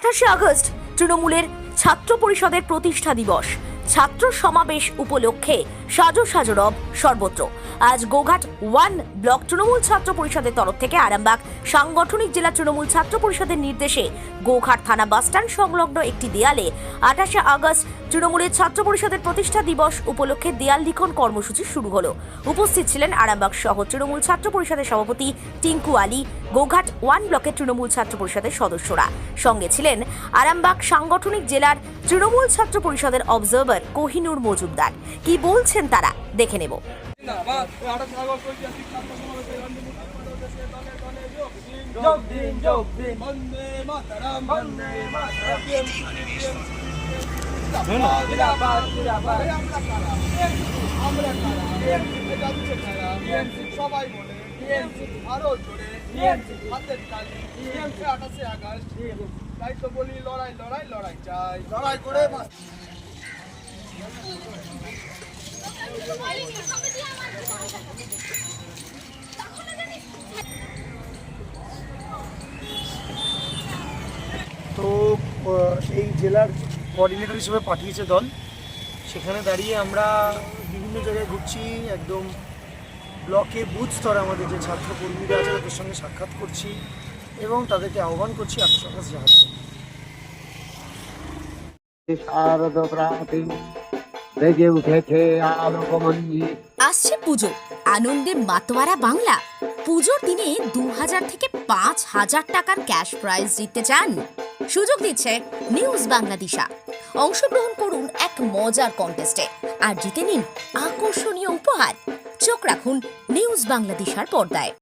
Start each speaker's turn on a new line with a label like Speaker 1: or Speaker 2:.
Speaker 1: 28 August তৃণমূলের ছাত্র পরিষদের প্রতিষ্ঠা দিবস। ছাত্র সমাবেশ উপলক্ষে সাজো সাজো রব সর্বত্র। আজ গোঘাট 1 ব্লক তৃণমূল ছাত্র পরিষদের তরফ থেকে আরামবাগ সাংগঠনিক জেলা তৃণমূল ছাত্র পরিষদের নির্দেশে গোঘাট থানা বাসস্ট্যান্ড সংলগ্ন একটি দেয়ালে 28 আগস্ট তৃণমূলের ছাত্র পরিষদের প্রতিষ্ঠা দিবস উপলক্ষে দেয়াল লিখন কর্মসূচি শুরু হলো। উপস্থিত ছিলেন আরামবাগ শহর তৃণমূল ছাত্র পরিষদের সভাপতি টিঙ্কু আলী, গোঘাট 1 ব্লকের তৃণমূল ছাত্র পরিষদের সদস্যরা। সঙ্গে ছিলেন আরামবাগ সাংগঠনিক জেলার তৃণমূল ছাত্র পরিষদের অবজারভার কোহিনুর মজুমদার। কি বলছেন তারা দেখে নেব।
Speaker 2: সবাই বলে আরো জোরে হাতের তালি 28 আগস্ট। তাই তো বলি লড়াই লড়াই লড়াই চাই, লড়াই করে
Speaker 3: তো এই জেলার কোঅর্ডিনেটর হিসেবে পাঠিয়েছে দল। সেখানে দাঁড়িয়ে আমরা বিভিন্ন জায়গায় ঘুরছি, একদম ব্লকে বুথ স্তরে আমাদের যে ছাত্র কর্মীরা আছে তাদের সঙ্গে সাক্ষাৎ করছি এবং তাদেরকে আহ্বান করছি 28 আগস্ট যাওয়ার জন্য।
Speaker 1: আসছে পুজো, আনন্দে মাতোয়ারা বাংলা। পুজোর দিনে 2000 থেকে 5000 টাকার ক্যাশ প্রাইজ জিততে চান? সুযোগ দিচ্ছে নিউজ বাংলাদেশা। অংশগ্রহণ করুন এক মজার কন্টেস্টে আর জিতে নিন আকর্ষণীয় উপহার। চোখ রাখুন নিউজ বাংলাদেশার পর্দায়।